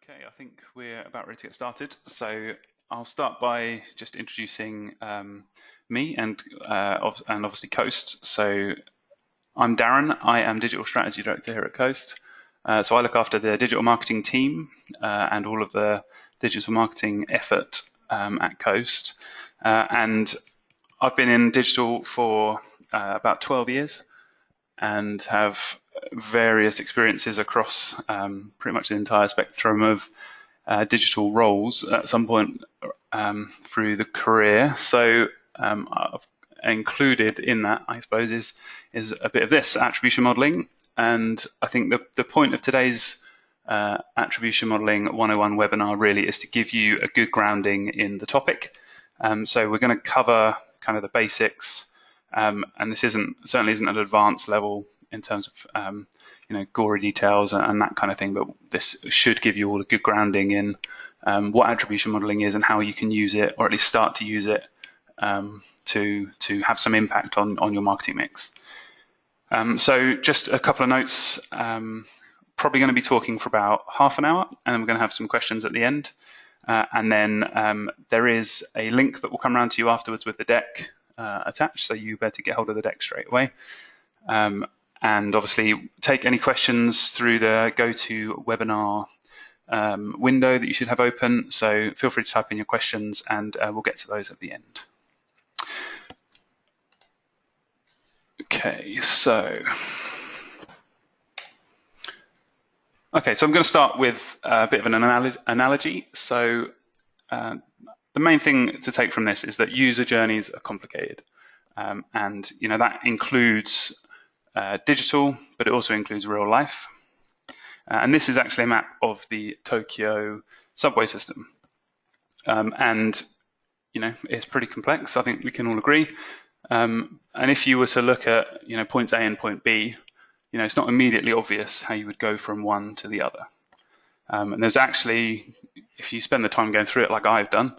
Okay, I think we're about ready to get started. So I'll start by just introducing me and obviously Coast. So I'm Darren. I am Digital Strategy Director here at Coast. So I look after the digital marketing team and all of the digital marketing effort at Coast. And I've been in digital for about 12 years and have various experiences across pretty much the entire spectrum of digital roles at some point through the career. So I've included in that, I suppose, is a bit of this attribution modeling. And I think the point of today's Attribution Modelling 101 webinar really is to give you a good grounding in the topic. So we're going to cover kind of the basics, and this certainly isn't an advanced level in terms of gory details and that kind of thing, but this should give you all a good grounding in what attribution modelling is and how you can use it, or at least start to use it to have some impact on your marketing mix. So just a couple of notes. Probably going to be talking for about half an hour, and we're going to have some questions at the end. And then there is a link that will come around to you afterwards with the deck attached, so you better get hold of the deck straight away. And obviously take any questions through the GoToWebinar window that you should have open. So feel free to type in your questions and we'll get to those at the end. Okay, so I'm going to start with a bit of an analogy. So the main thing to take from this is that user journeys are complicated. And that includes digital, but it also includes real life. And this is actually a map of the Tokyo subway system. And it's pretty complex, I think we can all agree. And if you were to look at points A and point B, it's not immediately obvious how you would go from one to the other. And there's actually, if you spend the time going through it like I've done,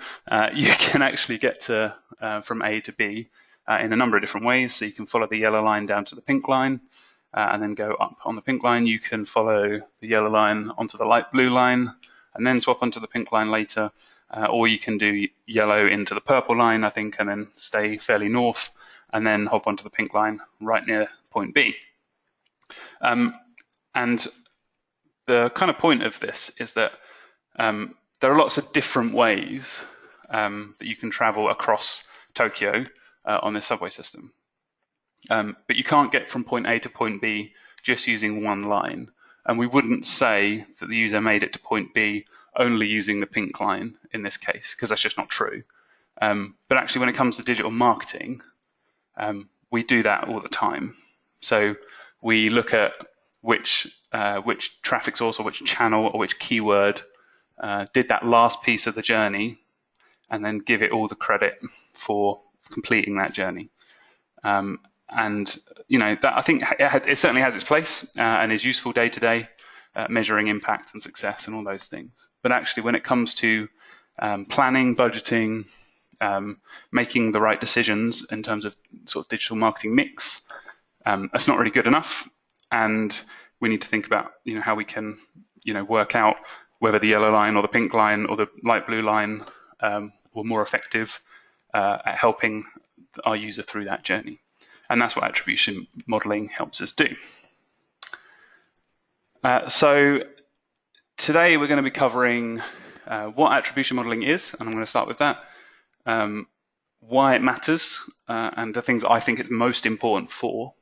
you can actually get to from A to B in a number of different ways. So you can follow the yellow line down to the pink line and then go up on the pink line. You can follow the yellow line onto the light blue line and then swap onto the pink line later. Or you can do yellow into the purple line, I think, and then stay fairly north and then hop onto the pink line right near point B. And the kind of point of this is that there are lots of different ways that you can travel across Tokyo on this subway system. But you can't get from point A to point B just using one line. And we wouldn't say that the user made it to point B only using the pink line in this case, because that's just not true. But actually, when it comes to digital marketing, we do that all the time. So we look at which traffic source or which channel or which keyword did that last piece of the journey, and then give it all the credit for completing that journey. And that I think it certainly has its place and is useful day to day, measuring impact and success and all those things. But actually, when it comes to planning, budgeting, making the right decisions in terms of sort of digital marketing mix, that's not really good enough. And we need to think about how we can work out whether the yellow line or the pink line or the light blue line were more effective at helping our user through that journey. And that's what attribution modeling helps us do. So today we're going to be covering what attribution modeling is, and I'm going to start with that, why it matters, and the things I think it's most important for.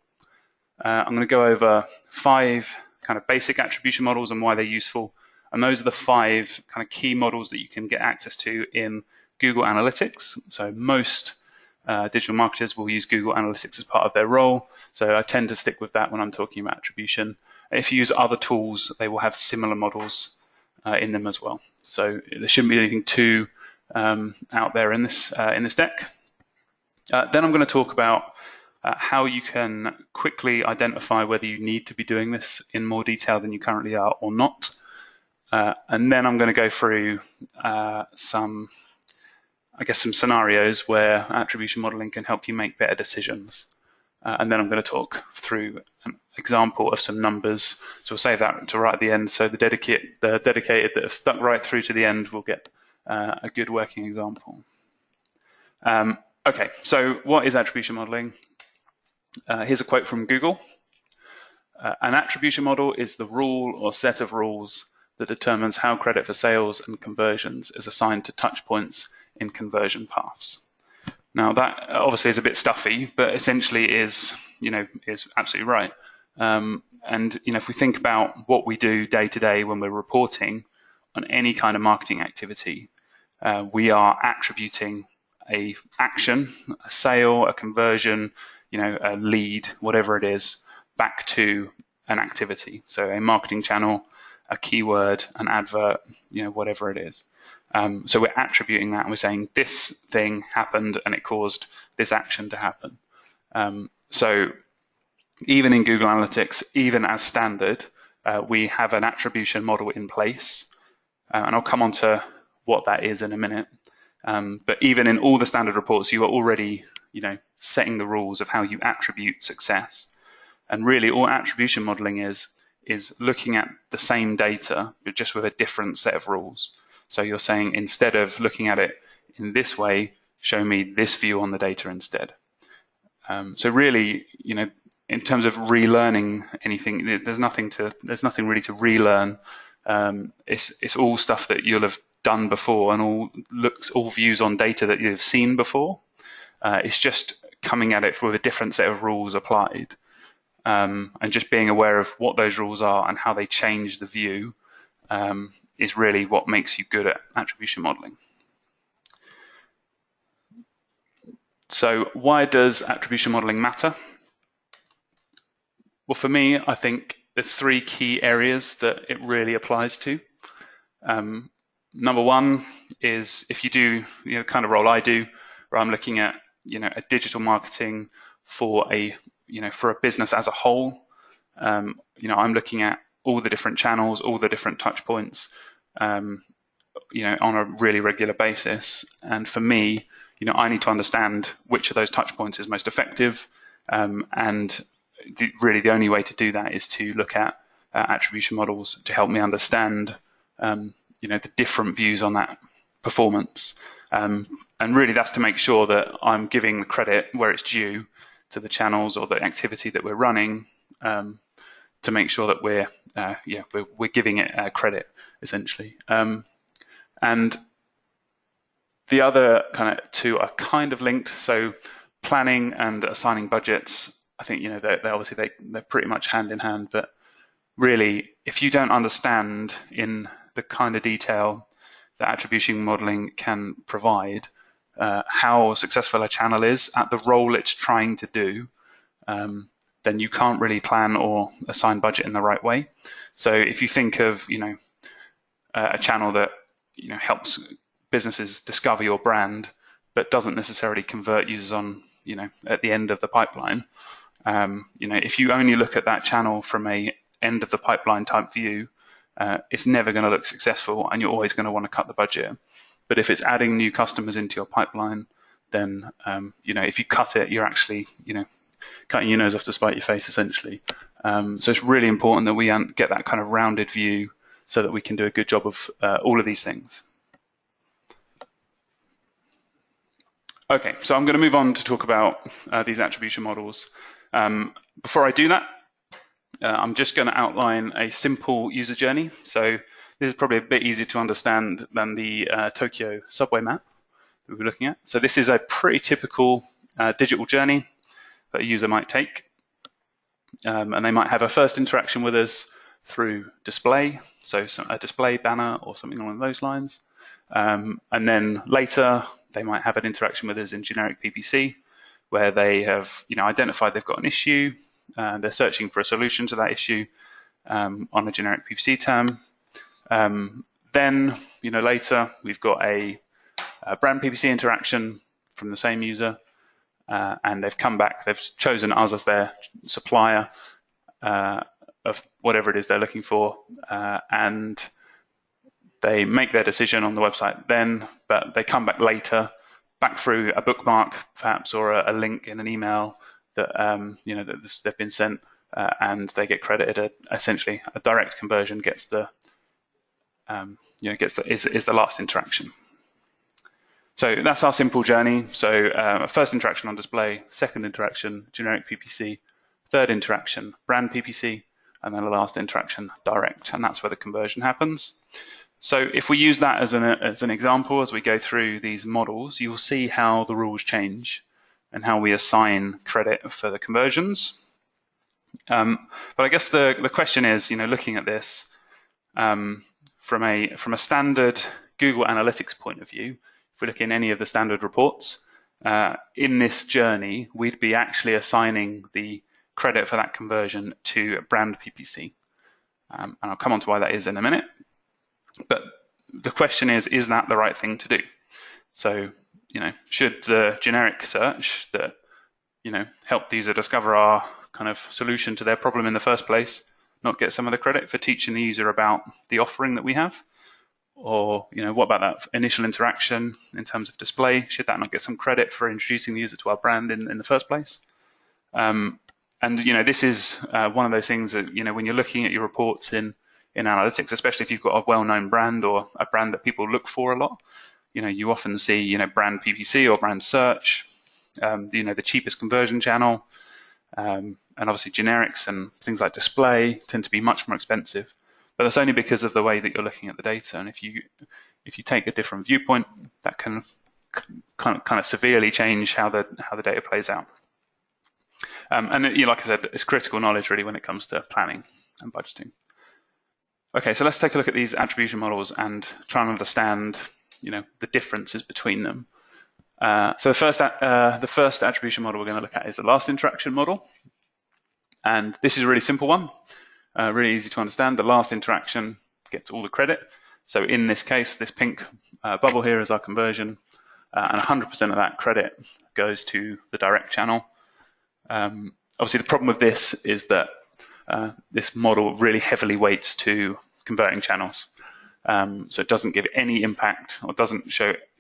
I'm going to go over 5 kind of basic attribution models and why they're useful. And those are the 5 kind of key models that you can get access to in Google Analytics. So most digital marketers will use Google Analytics as part of their role. So I tend to stick with that when I'm talking about attribution. If you use other tools, they will have similar models in them as well. So there shouldn't be anything too out there in this deck. Then I'm going to talk about how you can quickly identify whether you need to be doing this in more detail than you currently are or not. And then I'm going to go through some scenarios where attribution modeling can help you make better decisions and then I'm going to talk through an example of some numbers. So we'll save that to right at the end. So the dedicated that have stuck right through to the end will get a good working example. Okay, so what is attribution modeling? Here's a quote from Google. An attribution model is the rule or set of rules that determines how credit for sales and conversions is assigned to touch points in conversion paths. Now that obviously is a bit stuffy, but essentially is absolutely right. And if we think about what we do day to day when we're reporting on any kind of marketing activity, we are attributing a action, a sale, a conversion, a lead, whatever it is, back to an activity. So a marketing channel, a keyword, an advert, whatever it is. So we're attributing that and we're saying this thing happened and it caused this action to happen. So even in Google Analytics, even as standard, we have an attribution model in place. And I'll come on to what that is in a minute. But even in all the standard reports, you are already, setting the rules of how you attribute success. And really all attribution modeling is looking at the same data, but just with a different set of rules. So you're saying, instead of looking at it in this way, show me this view on the data instead. So really, in terms of relearning anything, there's nothing really to relearn. It's all stuff that you'll have done before and all views on data that you've seen before. It's just coming at it with a different set of rules applied, and just being aware of what those rules are and how they change the view is really what makes you good at attribution modeling. So why does attribution modeling matter? Well, for me, I think there's three key areas that it really applies to. Number one is if you do kind of role I do, where I'm looking at a digital marketing for a business as a whole. I'm looking at all the different channels, all the different touch points, on a really regular basis. And for me, I need to understand which of those touch points is most effective. And really the only way to do that is to look at attribution models to help me understand, the different views on that performance. And really that's to make sure that I'm giving the credit where it's due to the channels or the activity that we're running, to make sure that we're giving it credit, essentially. And the other kind of two are kind of linked. So planning and assigning budgets, I think they're pretty much hand in hand. But really, if you don't understand in the kind of detail that attribution modeling can provide, how successful a channel is at the role it's trying to do, then you can't really plan or assign budget in the right way. So if you think of a channel that helps businesses discover your brand, but doesn't necessarily convert users on at the end of the pipeline, if you only look at that channel from a end of the pipeline type view, it's never going to look successful, and you're always going to want to cut the budget. But if it's adding new customers into your pipeline, then if you cut it, you're actually cutting your nose off to spite your face, essentially. So it's really important that we get that kind of rounded view so that we can do a good job of all of these things. Okay, so I'm going to move on to talk about these attribution models. Before I do that, I'm just going to outline a simple user journey. So this is probably a bit easier to understand than the Tokyo subway map that we're looking at. So this is a pretty typical digital journey that a user might take. And they might have a first interaction with us through display, so a display banner or something along those lines. And then later, they might have an interaction with us in generic PPC, where they have identified they've got an issue. They're searching for a solution to that issue on a generic PPC term. Then, later we've got a brand PPC interaction from the same user, and they've come back. They've chosen us as their supplier of whatever it is they're looking for, and they make their decision on the website then, but they come back later, back through a bookmark perhaps, or a link in an email, that that they've been sent, and they get credited essentially a direct conversion gets the is the last interaction. So that's our simple journey. So a first interaction on display, second interaction generic PPC, third interaction brand PPC, and then the last interaction direct, and that's where the conversion happens. So if we use that as an example as we go through these models, you'll see how the rules change and how we assign credit for the conversions. But I guess the question is, looking at this from a standard Google Analytics point of view, if we look in any of the standard reports, in this journey, we'd be actually assigning the credit for that conversion to brand PPC. And I'll come on to why that is in a minute. But the question is that the right thing to do? So, should the generic search that, helped the user discover our kind of solution to their problem in the first place not get some of the credit for teaching the user about the offering that we have? Or, what about that initial interaction in terms of display? Should that not get some credit for introducing the user to our brand in the first place? And, this is one of those things that, when you're looking at your reports in analytics, especially if you've got a well-known brand or a brand that people look for a lot, you often see, brand PPC or brand search, the cheapest conversion channel, and obviously generics and things like display tend to be much more expensive. But that's only because of the way that you're looking at the data. And if you take a different viewpoint, that can kind of severely change how the data plays out. And like I said, it's critical knowledge really when it comes to planning and budgeting. Okay, so let's take a look at these attribution models and try and understand, the differences between them. So the first attribution model we're going to look at is the last interaction model, and this is a really simple one, really easy to understand. The last interaction gets all the credit. So in this case, this pink bubble here is our conversion, and 100% of that credit goes to the direct channel. Obviously, the problem with this is that this model really heavily weights to converting channels. So it doesn't give any impact or doesn't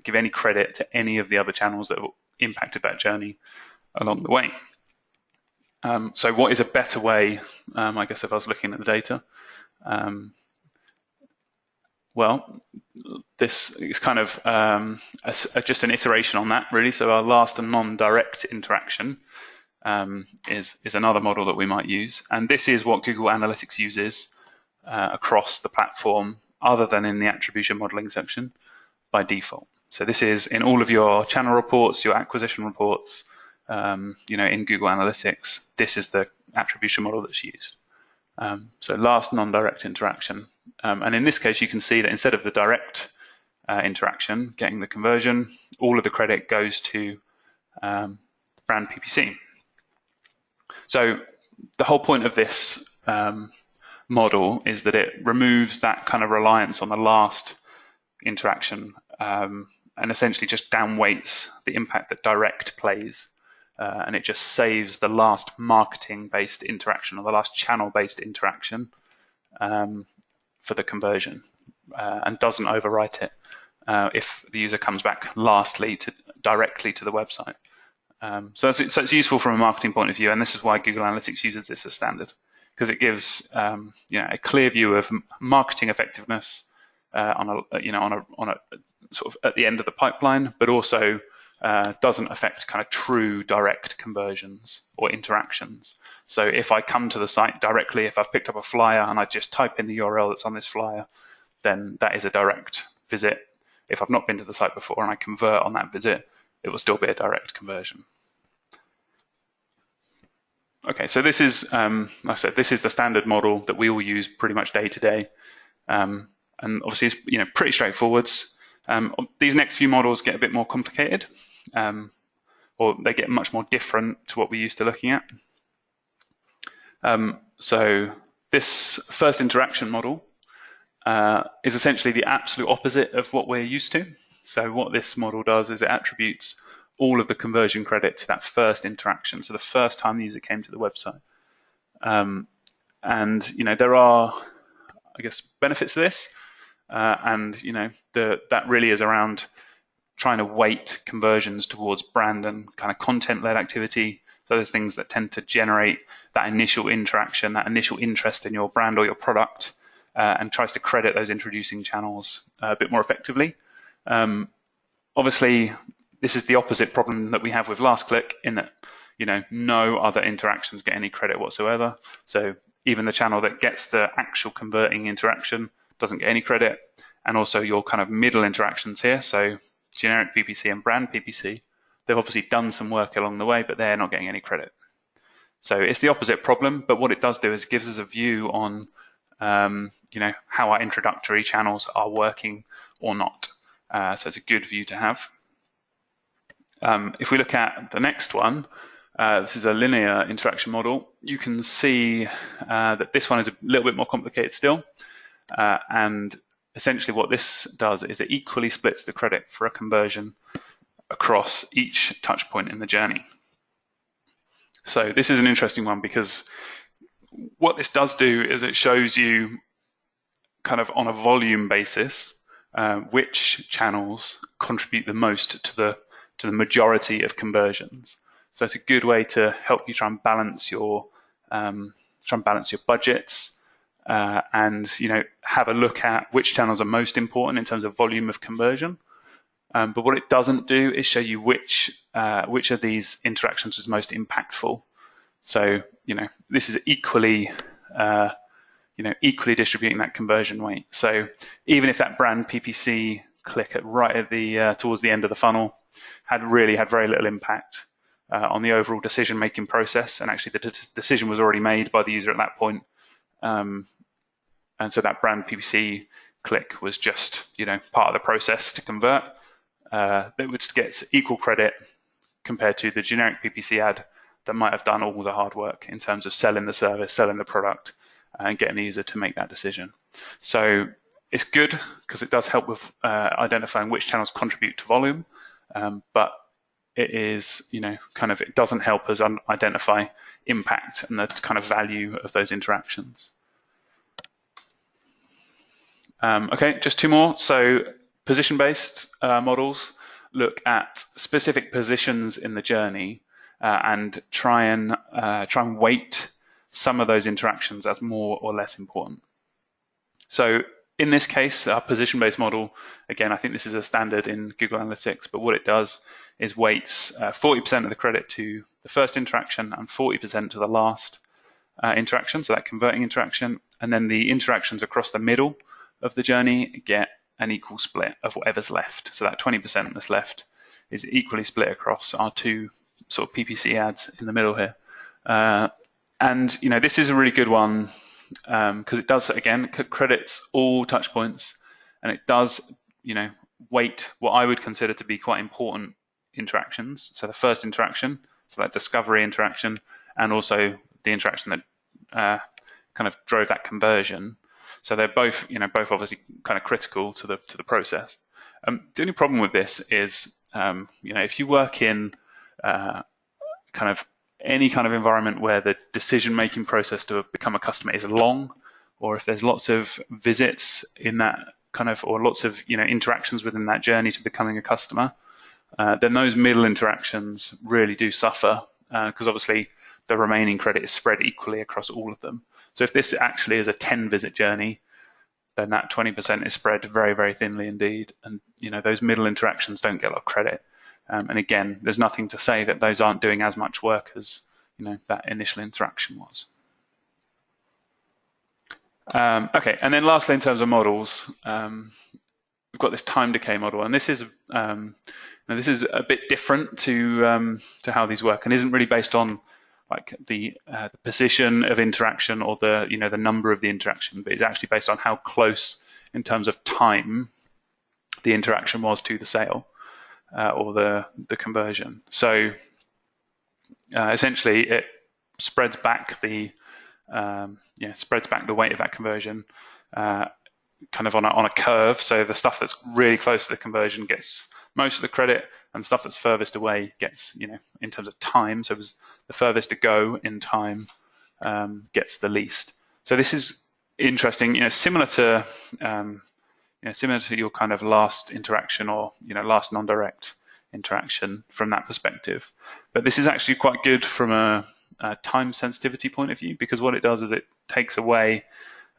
give any credit to any of the other channels that have impacted that journey along the way. So what is a better way, I guess, if I was looking at the data? Well, this is kind of just an iteration on that, really. So our last and non-direct interaction is another model that we might use. And this is what Google Analytics uses across the platform, other than in the attribution modeling section by default. So this is in all of your channel reports, your acquisition reports, in Google Analytics. This is the attribution model that's used. So last non-direct interaction. And in this case, you can see that instead of the direct interaction getting the conversion, all of the credit goes to brand PPC. So the whole point of this model is that it removes that kind of reliance on the last interaction and essentially just downweights the impact that direct plays. And it just saves the last marketing-based interaction or the last channel-based interaction for the conversion and doesn't overwrite it if the user comes back directly to the website. So it's useful from a marketing point of view, and this is why Google Analytics uses this as standard, because it gives a clear view of marketing effectiveness on a sort of at the end of the pipeline, but also doesn't affect kind of true direct conversions or interactions. So if I come to the site directly, if I've picked up a flyer and I just type in the URL that's on this flyer, then that is a direct visit. If I've not been to the site before and I convert on that visit, it will still be a direct conversion. Okay, so this is, like I said, this is the standard model that we all use pretty much day to day, and obviously it's pretty straightforward. These next few models get a bit more complicated, or they get much more different to what we're used to looking at. So this first interaction model is essentially the absolute opposite of what we're used to. So what this model does is it attributes all of the conversion credit to that first interaction, so the first time the user came to the website. And there are, I guess, benefits to this, and that really is around trying to weight conversions towards brand and kind of content-led activity So there's things that tend to generate that initial interaction, that initial interest in your brand or your product, and tries to credit those introducing channels a bit more effectively. Obviously, this is the opposite problem that we have with last click, in that no other interactions get any credit whatsoever. So even the channel that gets the actual converting interaction doesn't get any credit, and also your kind of middle interactions here, so generic PPC and brand PPC, they've obviously done some work along the way, but they're not getting any credit. So it's the opposite problem, but what it does do is gives us a view on how our introductory channels are working or not. So it's a good view to have. If we look at the next one, this is a linear interaction model. You can see that this one is a little bit more complicated still. And essentially what this does is it equally splits the credit for a conversion across each touch point in the journey. So this is an interesting one, because what this does do is it shows you kind of on a volume basis which channels contribute the most to the majority of conversions. So it's a good way to help you try and balance your budgets, and have a look at which channels are most important in terms of volume of conversion. But what it doesn't do is show you which of these interactions is most impactful. So this is equally distributing that conversion weight. So even if that brand PPC click right at the towards the end of the funnel had very little impact on the overall decision-making process, and actually the decision was already made by the user at that point, and so that brand PPC click was just part of the process to convert, that would get equal credit compared to the generic PPC ad that might have done all the hard work in terms of selling the service, selling the product, and getting the user to make that decision. So it's good because it does help with identifying which channels contribute to volume, but it is, it doesn't help us identify impact and the kind of value of those interactions. Okay, just two more. So position-based models look at specific positions in the journey and try and weight some of those interactions as more or less important. So in this case, our position-based model, again, I think this is a standard in Google Analytics, but what it does is weights 40% of the credit to the first interaction and 40% to the last interaction, so that converting interaction, and then the interactions across the middle of the journey get an equal split of whatever's left. So that 20% that's left is equally split across our two sort of PPC ads in the middle here. And this is a really good one because it does, again, credits all touch points, and it does weight what I would consider to be quite important interactions. So the first interaction, so that discovery interaction, and also the interaction that kind of drove that conversion. So they're both obviously kind of critical to the process. The only problem with this is, if you work in any kind of environment where the decision-making process to become a customer is long, or if there's lots of visits in that or lots of interactions within that journey to becoming a customer, then those middle interactions really do suffer because obviously the remaining credit is spread equally across all of them. So if this actually is a 10-visit journey, then that 20% is spread very, very thinly indeed, and those middle interactions don't get a lot of credit. And again, there's nothing to say that those aren't doing as much work as that initial interaction was. Okay, and then lastly, in terms of models, we've got this time decay model, and this is a bit different to how these work, and isn't really based on like the position of interaction or the the number of the interaction, but it's actually based on how close in terms of time the interaction was to the sale or the conversion. So essentially, it spreads back the weight of that conversion kind of on a curve. So the stuff that's really close to the conversion gets most of the credit, and stuff that's furthest away gets, in terms of time, so the furthest to go in time gets the least. So this is interesting, similar to your kind of last interaction or last non-direct interaction from that perspective. But this is actually quite good from a time sensitivity point of view, because what it does is it takes away,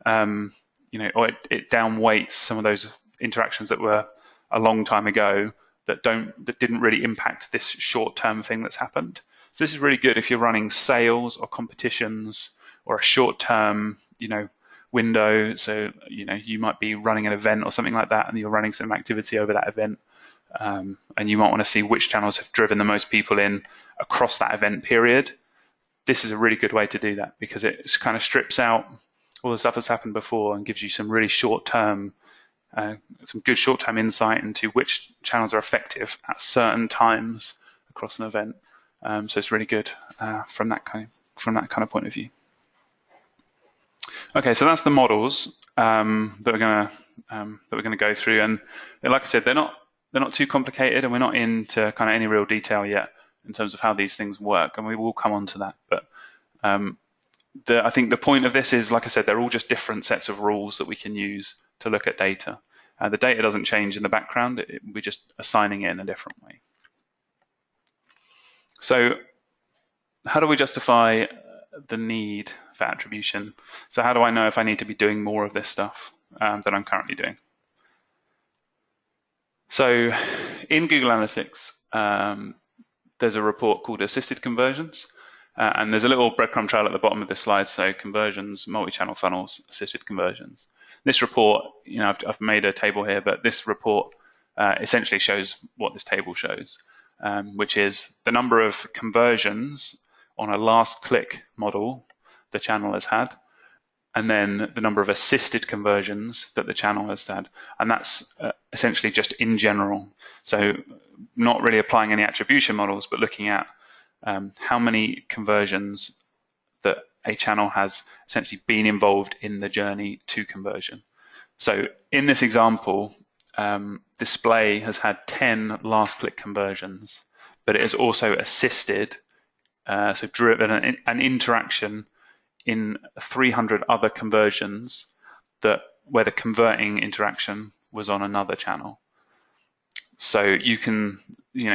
or it downweights some of those interactions that were a long time ago that didn't really impact this short-term thing that's happened. So this is really good if you're running sales or competitions or a short-term, window. So, you might be running an event or something like that, and you're running some activity over that event. And you might want to see which channels have driven the most people in across that event period. This is a really good way to do that, because it kind of strips out all the stuff that's happened before and gives you some really short-term, some good short-term insight into which channels are effective at certain times across an event. So it's really good from that kind of point of view. Okay, so that's the models that we're gonna go through, and like I said, they're not too complicated, and we're not into kind of any real detail yet in terms of how these things work, and we will come on to that. But I think the point of this is, like I said, they're all just different sets of rules that we can use to look at data. The data doesn't change in the background, we're just assigning it in a different way. So how do we justify the need for attribution? So how do I know if I need to be doing more of this stuff that I'm currently doing? So in Google Analytics, there's a report called Assisted Conversions, and there's a little breadcrumb trail at the bottom of this slide, so conversions, multi-channel funnels, assisted conversions. This report, I've made a table here, but this report essentially shows what this table shows, which is the number of conversions on a last click model the channel has had, and then the number of assisted conversions that the channel has had. And that's essentially just in general. So not really applying any attribution models, but looking at how many conversions that a channel has essentially been involved in the journey to conversion. So in this example, display has had 10 last click conversions, but it has also assisted, so driven an interaction in 300 other conversions where the converting interaction was on another channel. So you can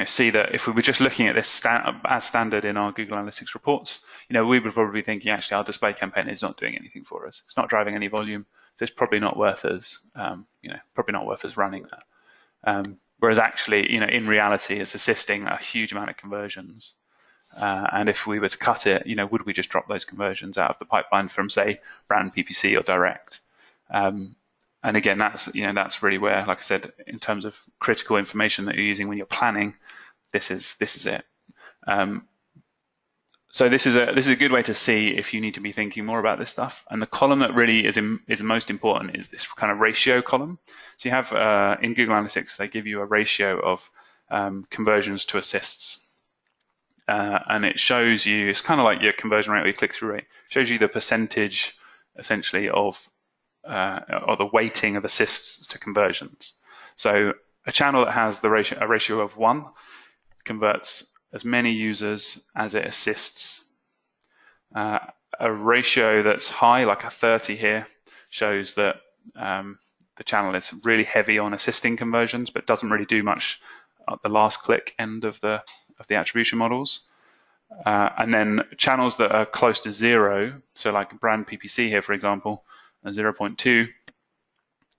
see that if we were just looking at this as standard in our Google Analytics reports, we would probably be thinking, actually, our display campaign is not doing anything for us. It's not driving any volume, so it's probably not worth us, running that. Whereas actually, in reality, it's assisting a huge amount of conversions. And if we were to cut it, would we just drop those conversions out of the pipeline from, say, brand PPC or direct? And again, that's really where, like I said, in terms of critical information that you're using when you're planning, this is it. So this is a good way to see if you need to be thinking more about this stuff. And the column that really is most important is this kind of ratio column. So you have in Google Analytics, they give you a ratio of conversions to assists. And it shows you, it's kind of like your conversion rate or your click-through rate. It shows you the percentage, essentially, of or the weighting of assists to conversions. So a channel that has a ratio of 1 converts as many users as it assists. A ratio that's high, like a 30 here, shows that the channel is really heavy on assisting conversions, but doesn't really do much at the last click end of the attribution models. And then channels that are close to 0, so like brand PPC here, for example, 0.2,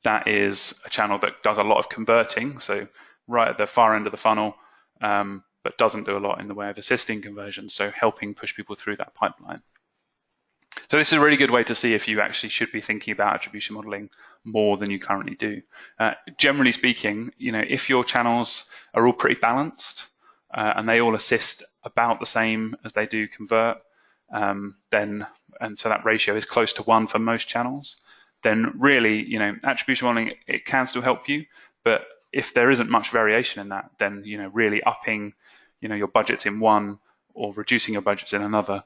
that is a channel that does a lot of converting, so right at the far end of the funnel, but doesn't do a lot in the way of assisting conversions, so helping push people through that pipeline. So this is a really good way to see if you actually should be thinking about attribution modeling more than you currently do. Generally speaking, if your channels are all pretty balanced and they all assist about the same as they do convert, so that ratio is close to 1 for most channels, then really, attribution modeling, it can still help you, but if there isn't much variation in that, then really upping your budgets in one or reducing your budgets in another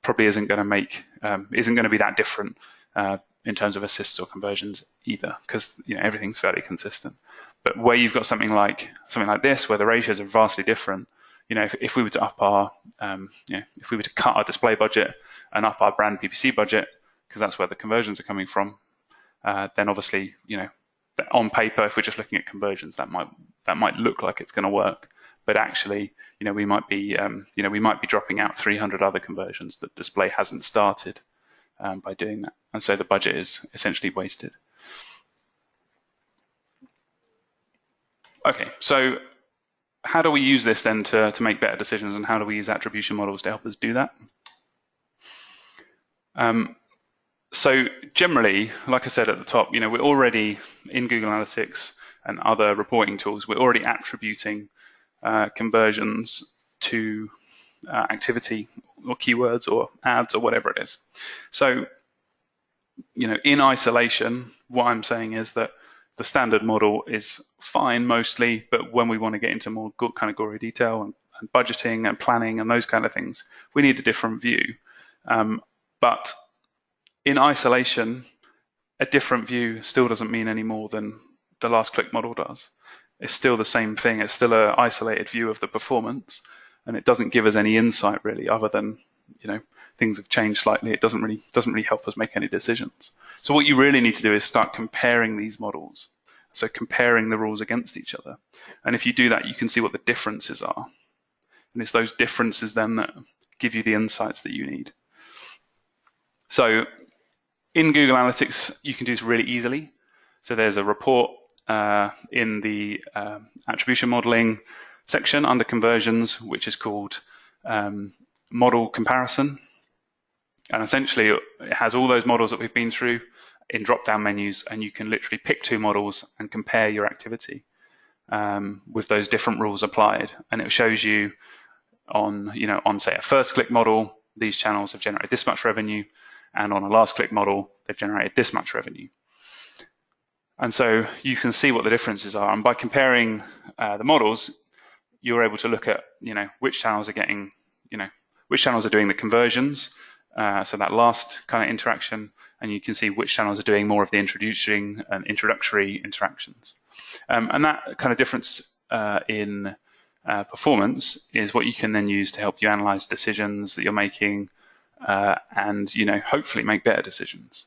probably isn't going to be that different in terms of assists or conversions either, because everything's fairly consistent. But where you've got something like this, where the ratios are vastly different, if we were to up our if we were to cut our display budget and up our brand PPC budget, because that's where the conversions are coming from, then obviously on paper, if we're just looking at conversions, that might look like it's going to work, but actually, we might be, we might be dropping out 300 other conversions that display hasn't started by doing that, and so the budget is essentially wasted. Okay, so how do we use this then to make better decisions, and how do we use attribution models to help us do that? So generally, like I said at the top, we're already in Google Analytics and other reporting tools, we're already attributing conversions to activity or keywords or ads or whatever it is. So, in isolation, what I'm saying is that the standard model is fine mostly, but when we want to get into more kind of gory detail and budgeting and planning and those kind of things, we need a different view. But in isolation, a different view still doesn't mean any more than the last click model does. It's still the same thing. It's still an isolated view of the performance, and it doesn't give us any insight really, other than things have changed slightly. It doesn't really help us make any decisions. So what you really need to do is start comparing these models. So comparing the rules against each other. And if you do that, you can see what the differences are. And it's those differences then that give you the insights that you need. So in Google Analytics, you can do this really easily. So there's a report in the attribution modeling section under conversions, which is called model comparison. And essentially, it has all those models that we've been through in drop-down menus, and you can literally pick two models and compare your activity with those different rules applied. And it shows you on say a first-click model, these channels have generated this much revenue, and on a last-click model, they've generated this much revenue. And so you can see what the differences are. And by comparing the models, you're able to look at which channels are getting, which channels are doing the conversions. So that last kind of interaction, and you can see which channels are doing more of the introductory interactions. And that kind of difference in performance is what you can then use to help you analyze decisions that you're making and hopefully make better decisions.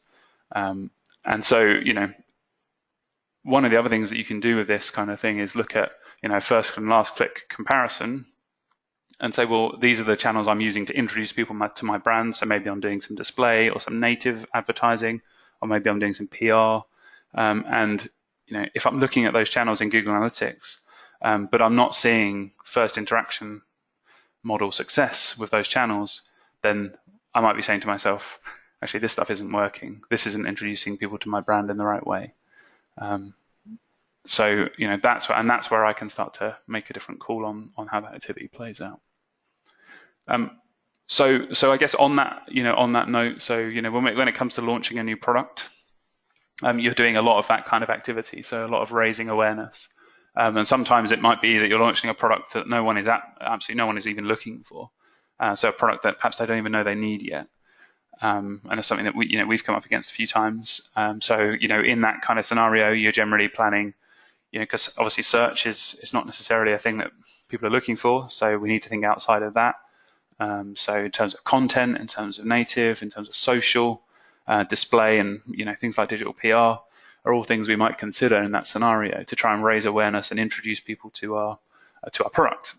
And so one of the other things that you can do with this kind of thing is look at first and last click comparison and say, well, these are the channels I'm using to introduce people to my brand. So maybe I'm doing some display or some native advertising, or maybe I'm doing some PR. And if I'm looking at those channels in Google Analytics, but I'm not seeing first interaction model success with those channels, then I might be saying to myself, actually, this stuff isn't working. This isn't introducing people to my brand in the right way. So that's where I can start to make a different call on how that activity plays out. So I guess on that note, so when it comes to launching a new product, you're doing a lot of that kind of activity. So a lot of raising awareness, and sometimes it might be that you're launching a product that absolutely no one is even looking for. So a product that perhaps they don't even know they need yet. And it's something that we've come up against a few times. So in that kind of scenario, you're generally planning, because obviously search is not necessarily a thing that people are looking for. So we need to think outside of that. So in terms of content, in terms of native, in terms of social, display, and things like digital PR are all things we might consider in that scenario to try and raise awareness and introduce people to our product.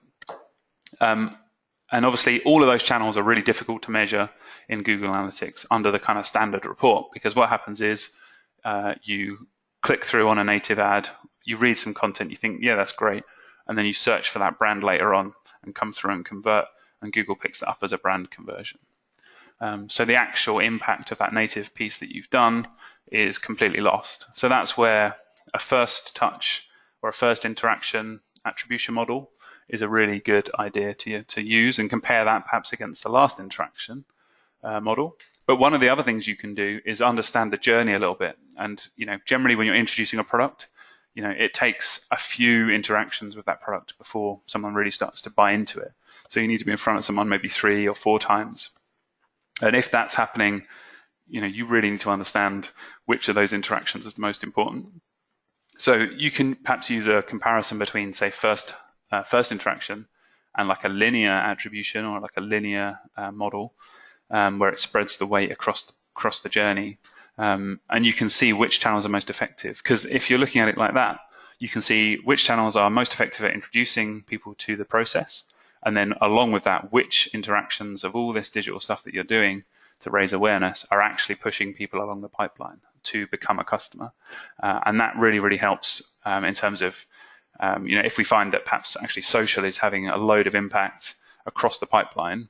And obviously, all of those channels are really difficult to measure in Google Analytics under the kind of standard report, because what happens is you click through on a native ad, you read some content, you think, yeah, that's great, and then you search for that brand later on and come through and convert, and Google picks that up as a brand conversion. So the actual impact of that native piece that you've done is completely lost. So that's where a first touch or a first interaction attribution model is a really good idea to use, and compare that perhaps against the last interaction model. But one of the other things you can do is understand the journey a little bit. And generally when you're introducing a product, it takes a few interactions with that product before someone really starts to buy into it. So you need to be in front of someone maybe 3 or 4 times. And if that's happening, you really need to understand which of those interactions is the most important. So you can perhaps use a comparison between, say, first interaction and like a linear attribution or like a linear model where it spreads the weight across the journey. And you can see which channels are most effective. Because if you're looking at it like that, you can see which channels are most effective at introducing people to the process. And then along with that, which interactions of all this digital stuff that you're doing to raise awareness are actually pushing people along the pipeline to become a customer. And that really, really helps in terms of, if we find that perhaps actually social is having a load of impact across the pipeline,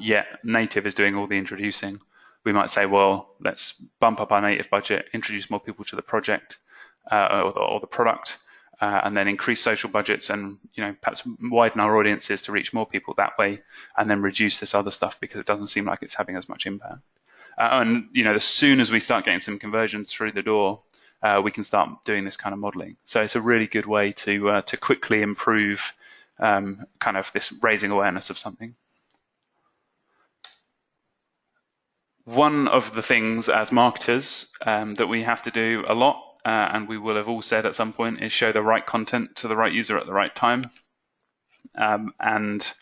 yet native is doing all the introducing, we might say, well, let's bump up our native budget, introduce more people to the project or the product, and then increase social budgets and perhaps widen our audiences to reach more people that way, and then reduce this other stuff because it doesn't seem like it's having as much impact. And as soon as we start getting some conversions through the door, we can start doing this kind of modeling. So it's a really good way to quickly improve kind of this raising awareness of something. One of the things as marketers that we have to do a lot, and we will have all said at some point, is show the right content to the right user at the right time. And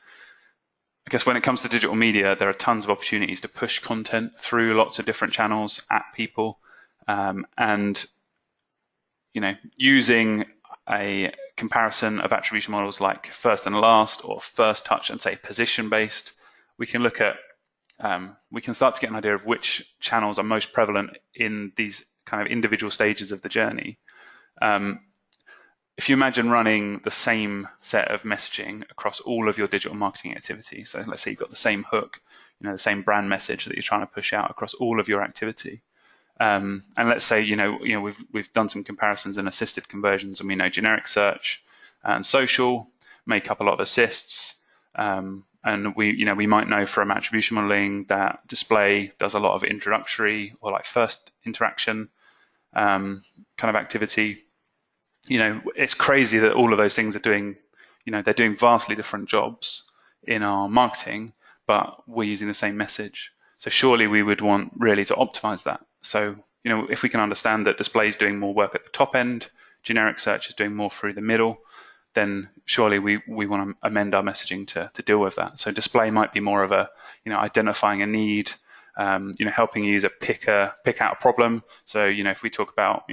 I guess when it comes to digital media, there are tons of opportunities to push content through lots of different channels at people. And using a comparison of attribution models like first and last or first touch and say position based, we can look at we can start to get an idea of which channels are most prevalent in these kind of individual stages of the journey. If you imagine running the same set of messaging across all of your digital marketing activity, so let's say you've got the same hook, the same brand message that you're trying to push out across all of your activity. And let's say we've done some comparisons and assisted conversions, and we know generic search and social make up a lot of assists. And we might know from attribution modeling that display does a lot of introductory or like first interaction kind of activity. It's crazy that all of those things are doing, they're doing vastly different jobs in our marketing, but we're using the same message. So surely we would want really to optimize that. So, if we can understand that display is doing more work at the top end, generic search is doing more through the middle, then surely we want to amend our messaging to deal with that. So display might be more of a, identifying a need, helping a user pick out a problem. So, if we talk about,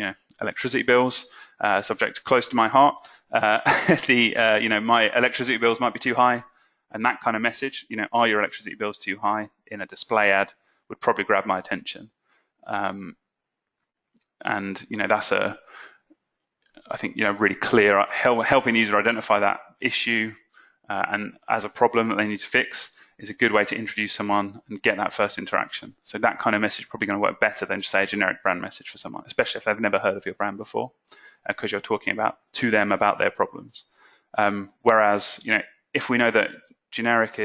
electricity bills, subject close to my heart, my electricity bills might be too high, and that kind of message, are your electricity bills too high in a display ad would probably grab my attention. And, that's I think, really clear, helping the user identify that issue and as a problem that they need to fix is a good way to introduce someone and get that first interaction. So that kind of message is probably going to work better than just say a generic brand message for someone, especially if they've never heard of your brand before, because you're talking to them about their problems. Whereas, if we know that generic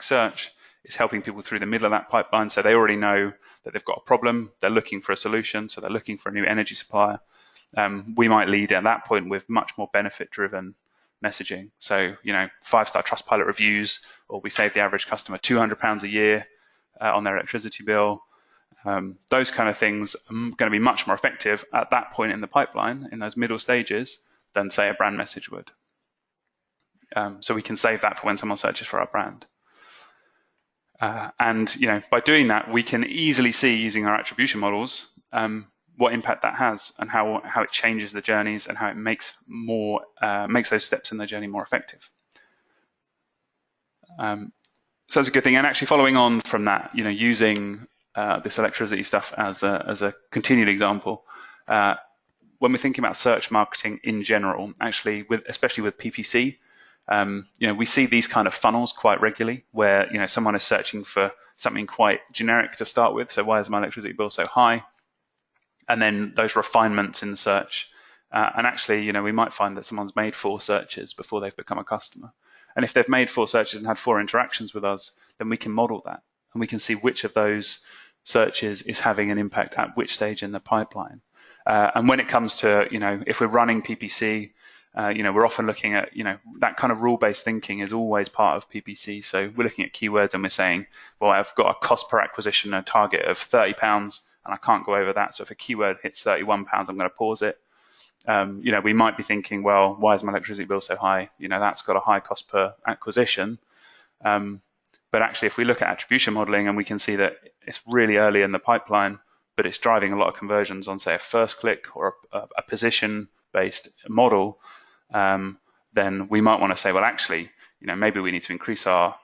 search is helping people through the middle of that pipeline, so they already know that they've got a problem, they're looking for a solution, so they're looking for a new energy supplier. We might lead at that point with much more benefit-driven messaging. So, 5-star Trustpilot reviews, or we save the average customer £200 a year on their electricity bill. Those kind of things are going to be much more effective at that point in the pipeline, in those middle stages, than, say, a brand message would. So we can save that for when someone searches for our brand. And by doing that, we can easily see, using our attribution models, what impact that has and how it changes the journeys and how it makes those steps in the journey more effective. So that's a good thing. And actually, following on from that, using this electricity stuff as a continued example, when we're thinking about search marketing in general, actually, especially with PPC, we see these kind of funnels quite regularly where, someone is searching for something quite generic to start with. So why is my electricity bill so high? And then those refinements in the search. And actually, we might find that someone's made 4 searches before they've become a customer. And if they've made 4 searches and had 4 interactions with us, then we can model that. And we can see which of those searches is having an impact at which stage in the pipeline. And when it comes to, if we're running PPC, we're often looking at, that kind of rule-based thinking is always part of PPC. So we're looking at keywords and we're saying, well, I've got a cost per acquisition, a target of £30, and I can't go over that. So if a keyword hits £31, I'm going to pause it. We might be thinking, well, why is my electricity bill so high? That's got a high cost per acquisition. But actually, if we look at attribution modeling and we can see that it's really early in the pipeline, but it's driving a lot of conversions on, say, a first click or a position based model, then we might want to say, well, actually, maybe we need to increase our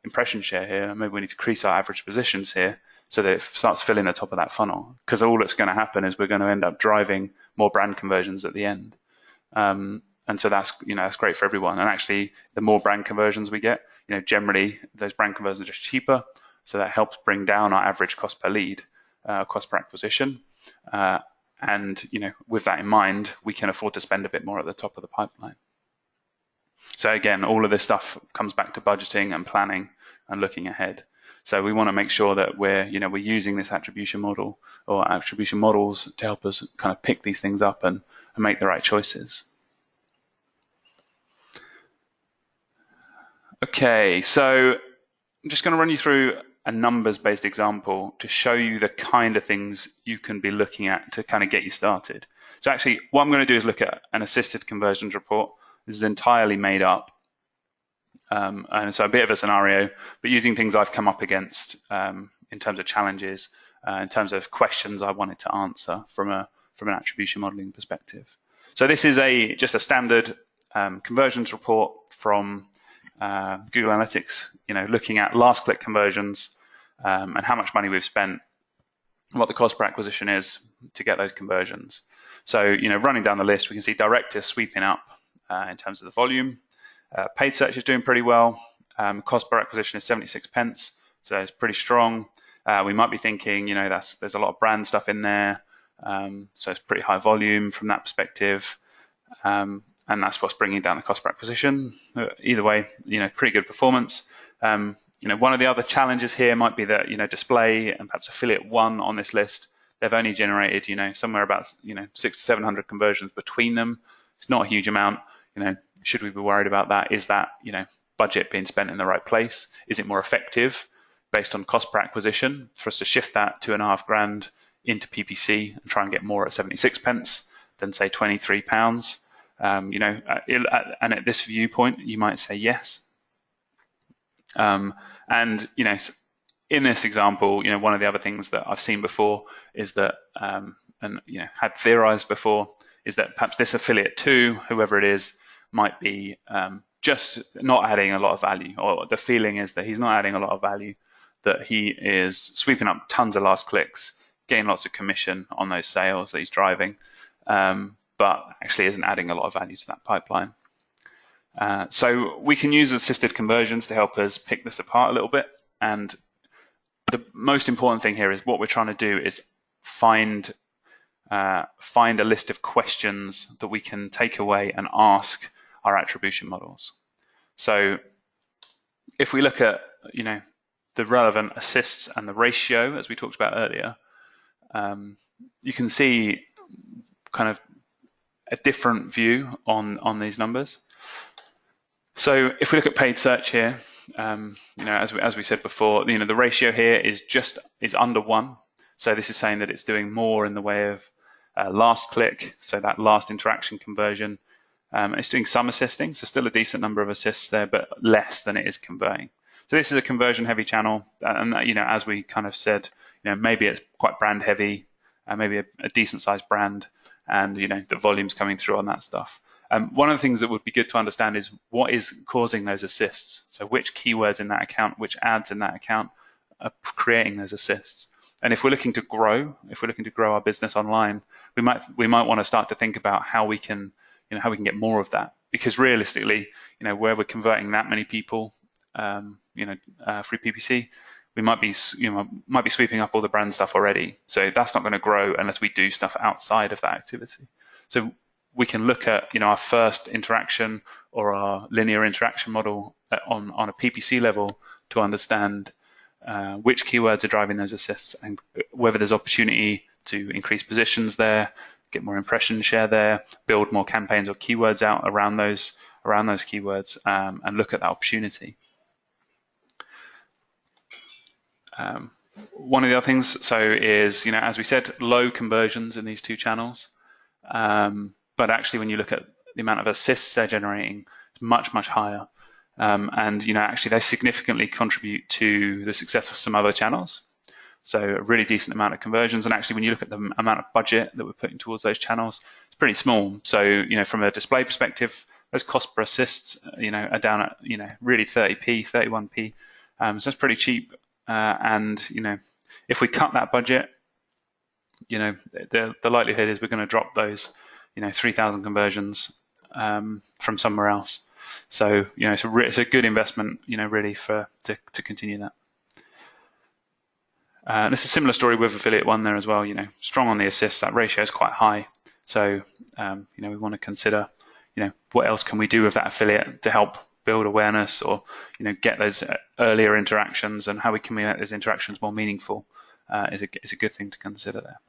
impression share here, maybe we need to increase our average positions here so that it starts filling the top of that funnel, because all that's going to happen is we're going to end up driving more brand conversions at the end. And so that's great for everyone. And actually, the more brand conversions we get, generally those brand conversions are just cheaper, so that helps bring down our average cost per lead, cost per acquisition. And with that in mind, we can afford to spend a bit more at the top of the pipeline. So again, all of this stuff comes back to budgeting and planning and looking ahead. So we want to make sure that we're using this attribution model or attribution models to help us kind of pick these things up and make the right choices. Okay, so I'm just going to run you through a numbers-based example to show you the kind of things you can be looking at to kind of get you started. So actually, what I'm going to do is look at an assisted conversions report. This is entirely made up. And so a bit of a scenario, but using things I've come up against in terms of challenges, in terms of questions I wanted to answer from an attribution modeling perspective. So this is just a standard conversions report from Google Analytics, looking at last click conversions and how much money we've spent, what the cost per acquisition is to get those conversions. So, running down the list, we can see direct is sweeping up in terms of the volume. Paid search is doing pretty well. Cost per acquisition is 76 pence, so it's pretty strong. We might be thinking, there's a lot of brand stuff in there, so it's pretty high volume from that perspective. And that's what's bringing down the cost per acquisition. Either way, pretty good performance. One of the other challenges here might be that, display and perhaps affiliate one on this list, they've only generated, somewhere about, 600 to 700 conversions between them. It's not a huge amount. Should we be worried about that? Is that, budget being spent in the right place? Is it more effective based on cost per acquisition for us to shift that £2,500 into PPC and try and get more at 76 pence than say £23? And at this viewpoint, you might say yes. And in this example, one of the other things that I've seen before is that, had theorized before, is that perhaps this affiliate 2, whoever it is, might be just not adding a lot of value, or the feeling is that he's not adding a lot of value, that he is sweeping up tons of last clicks, getting lots of commission on those sales that he's driving, but actually isn't adding a lot of value to that pipeline. So we can use assisted conversions to help us pick this apart a little bit. And the most important thing here is what we're trying to do is find a list of questions that we can take away and ask our attribution models. So if we look at, the relevant assists and the ratio, as we talked about earlier, you can see kind of a different view on these numbers. So if we look at paid search here, as we said before, the ratio here is under 1. So this is saying that it's doing more in the way of last click, so that last interaction conversion. It's doing some assisting, so still a decent number of assists there, but less than it is converting. So this is a conversion heavy channel, and as we kind of said, maybe it's quite brand heavy, maybe a decent sized brand, and the volume's coming through on that stuff. One of the things that would be good to understand is what is causing those assists. So which keywords in that account, which ads in that account are creating those assists. And if we're looking to grow, our business online, we might want to start to think about how we can get more of that. Because realistically, where we're converting that many people, through PPC, we might be sweeping up all the brand stuff already. So that's not going to grow unless we do stuff outside of that activity. So we can look at our first interaction or our linear interaction model on a PPC level to understand which keywords are driving those assists and whether there's opportunity to increase positions there, get more impression share there, build more campaigns or keywords out around those keywords, and look at that opportunity. One of the other things is, as we said, low conversions in these two channels. But actually, when you look at the amount of assists they're generating, it's much, much higher. And actually, they significantly contribute to the success of some other channels. So a really decent amount of conversions. And actually, when you look at the amount of budget that we're putting towards those channels, it's pretty small. So, from a display perspective, those cost per assists, are down at, really 30p, 31p. So it's pretty cheap. And, if we cut that budget, the likelihood is we're going to drop those, 3,000 conversions from somewhere else. So, it's a good investment, really to continue that. And it's a similar story with affiliate one there as well. Strong on the assists, that ratio is quite high. So, we want to consider, what else can we do with that affiliate to help build awareness, or, get those earlier interactions, and how we can make those interactions more meaningful is a good thing to consider there.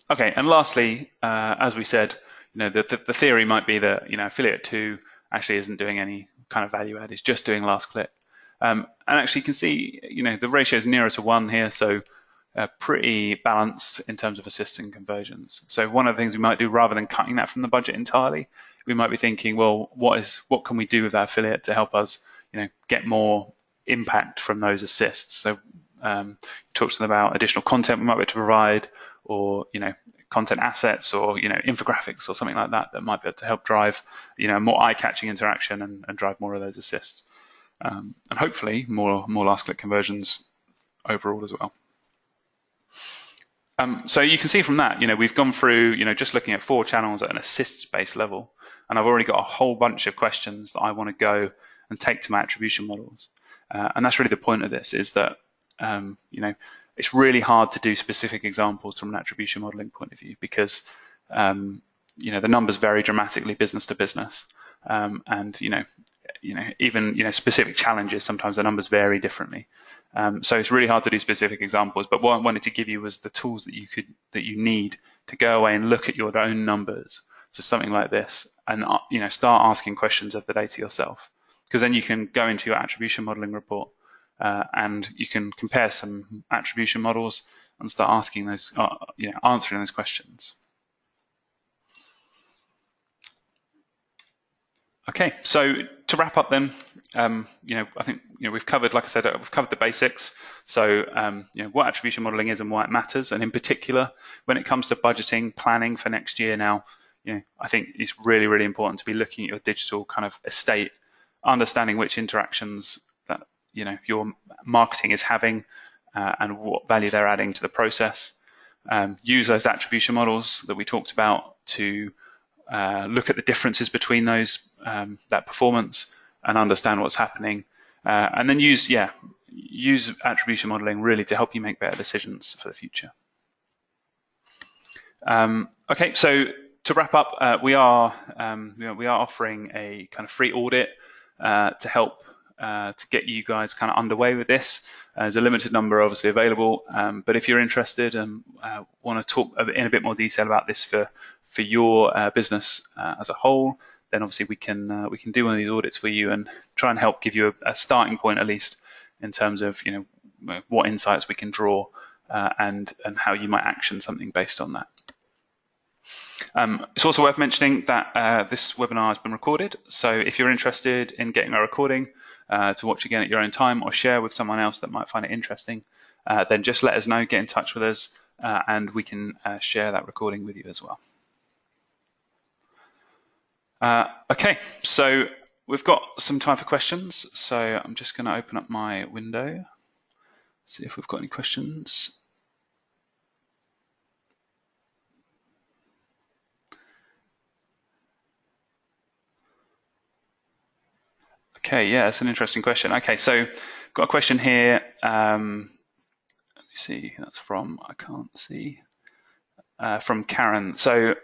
Okay, and lastly, as we said, the theory might be that affiliate 2 actually isn't doing any kind of value add; it's just doing last click. And actually, you can see the ratio is nearer to 1 here, so pretty balanced in terms of assists and conversions. So one of the things we might do, rather than cutting that from the budget entirely, we might be thinking, well, what can we do with that affiliate to help us get more impact from those assists? So talk to them about additional content we might be able to provide, or content assets, or infographics or something like that might be able to help drive more eye-catching interaction and drive more of those assists, and hopefully more last click conversions overall as well. So you can see from that, we've gone through, just looking at 4 channels at an assists-based level, and I've already got a whole bunch of questions that I want to go and take to my attribution models. And that's really the point of this, is that, it's really hard to do specific examples from an attribution modeling point of view, because, the numbers vary dramatically business to business. And, even, specific challenges, sometimes the numbers vary differently. So it's really hard to do specific examples, but what I wanted to give you was the tools that you need to go away and look at your own numbers. So something like this, and start asking questions of the data yourself, because then you can go into your attribution modeling report and you can compare some attribution models and start asking those, answering those questions. Okay, so to wrap up then, I think we've covered, like I said, we've covered the basics. So what attribution modeling is and why it matters, and in particular when it comes to budgeting, planning for next year. Now, I think it's really, really important to be looking at your digital kind of estate, understanding which interactions that your marketing is having and what value they're adding to the process. Use those attribution models that we talked about to look at the differences between those, that performance, and understand what's happening, and then use attribution modeling really to help you make better decisions for the future. Okay, so to wrap up, we are offering a kind of free audit to help to get you guys kind of underway with this. There's a limited number obviously available, but if you're interested and want to talk in a bit more detail about this for your business as a whole, then obviously we can do one of these audits for you and try and help give you a starting point, at least in terms of what insights we can draw and how you might action something based on that. It's also worth mentioning that this webinar has been recorded, so if you're interested in getting a recording to watch again at your own time or share with someone else that might find it interesting, then just let us know, get in touch with us, and we can share that recording with you as well. Okay, so we've got some time for questions, so I'm just going to open up my window, see if we've got any questions. Okay, yeah, that's an interesting question. Okay, so got a question here. Let me see, that's from, I can't see, from Karen. So,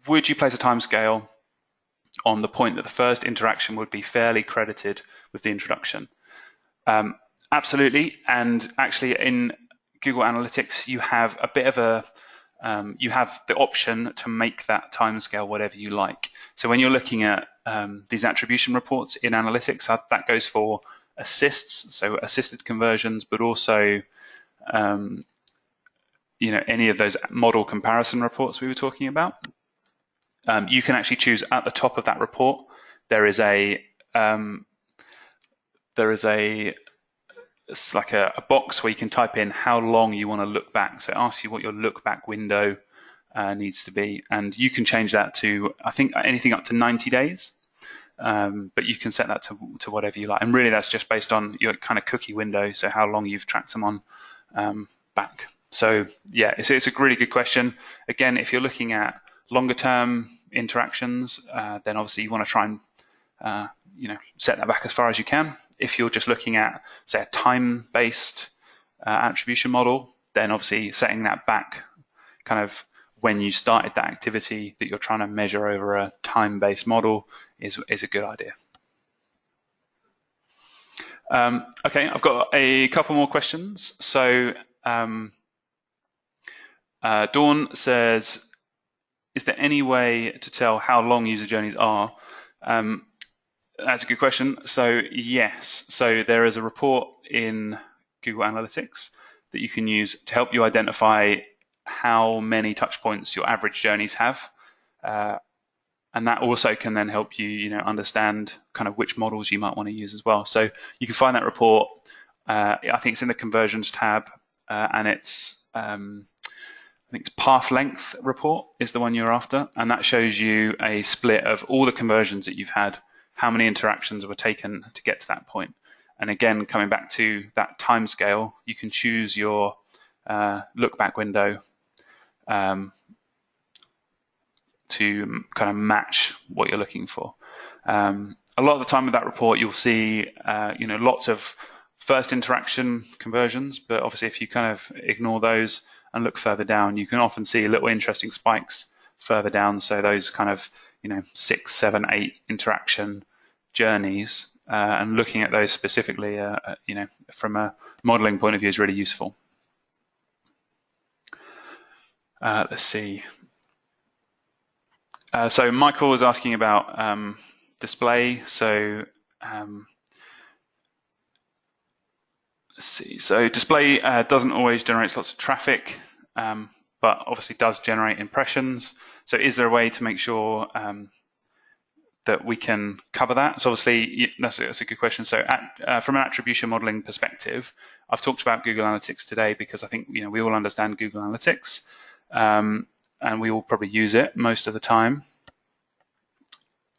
would you place a timescale on the point that the first interaction would be fairly credited with the introduction? Absolutely, and actually in Google Analytics, you have a bit of a you have the option to make that timescale whatever you like. So when you're looking at these attribution reports in Analytics, that goes for assists, so assisted conversions, but also any of those model comparison reports we were talking about. You can actually choose at the top of that report. There is a it's like a box where you can type in how long you want to look back. So it asks you what your look back window needs to be, and you can change that to, I think, anything up to 90 days. But you can set that to whatever you like. And really that's just based on your kind of cookie window, so how long you've tracked them on back. So yeah, it's a really good question. Again, if you're looking at longer term interactions, then obviously you want to try and set that back as far as you can. If you're just looking at, say, a time-based attribution model, then obviously setting that back kind of when you started that activity that you're trying to measure over a time-based model is a good idea. Okay, I've got a couple more questions. So Dawn says, is there any way to tell how long user journeys are? That's a good question. So yes, so there is a report in Google Analytics that you can use to help you identify how many touch points your average journeys have. And that also can then help you, understand kind of which models you might want to use as well. So you can find that report. I think it's in the conversions tab, and it's I think it's path length report is the one you're after, and that shows you a split of all the conversions that you've had, how many interactions were taken to get to that point. And again, coming back to that time scale, you can choose your look back window to kind of match what you're looking for. A lot of the time with that report, you'll see lots of first interaction conversions, but obviously if you kind of ignore those and look further down, you can often see little interesting spikes further down. So those kind of 6, 7, 8 interaction journeys, and looking at those specifically, from a modeling point of view is really useful. Let's see. So Michael was asking about display. So let's see. So display doesn't always generate lots of traffic, but obviously does generate impressions. So is there a way to make sure that we can cover that? So obviously that's a good question. So from an attribution modeling perspective, I've talked about Google Analytics today because I think we all understand Google Analytics. And we all probably use it most of the time,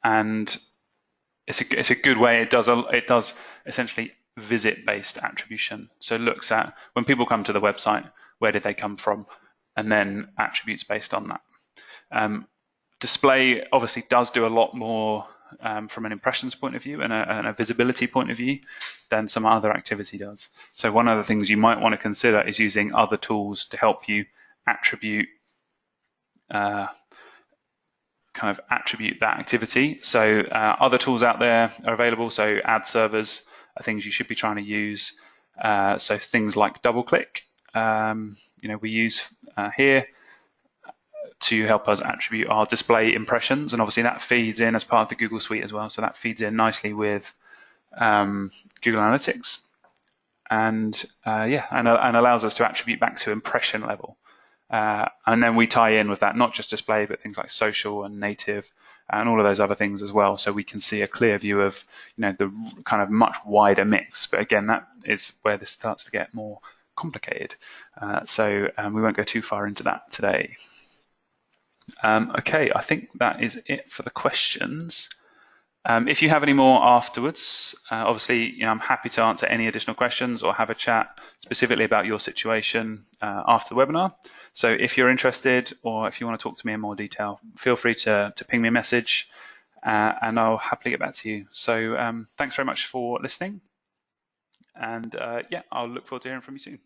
and it's a good way. It does essentially visit-based attribution. So it looks at when people come to the website, where did they come from, and then attributes based on that. Display obviously does do a lot more from an impressions point of view and a visibility point of view than some other activity does. So one of the things you might want to consider is using other tools to help you attribute that activity. So other tools out there are available. So ad servers are things you should be trying to use. So things like DoubleClick, we use here to help us attribute our display impressions, and obviously that feeds in as part of the Google Suite as well. So that feeds in nicely with Google Analytics, and allows us to attribute back to impression level. And then we tie in with that, not just display, but things like social and native and all of those other things as well. So we can see a clear view of, the kind of much wider mix. But again, that is where this starts to get more complicated. So we won't go too far into that today. Okay, I think that is it for the questions. If you have any more afterwards, obviously, I'm happy to answer any additional questions or have a chat specifically about your situation after the webinar. So if you're interested, or if you want to talk to me in more detail, feel free to ping me a message, and I'll happily get back to you. So thanks very much for listening, and I'll look forward to hearing from you soon.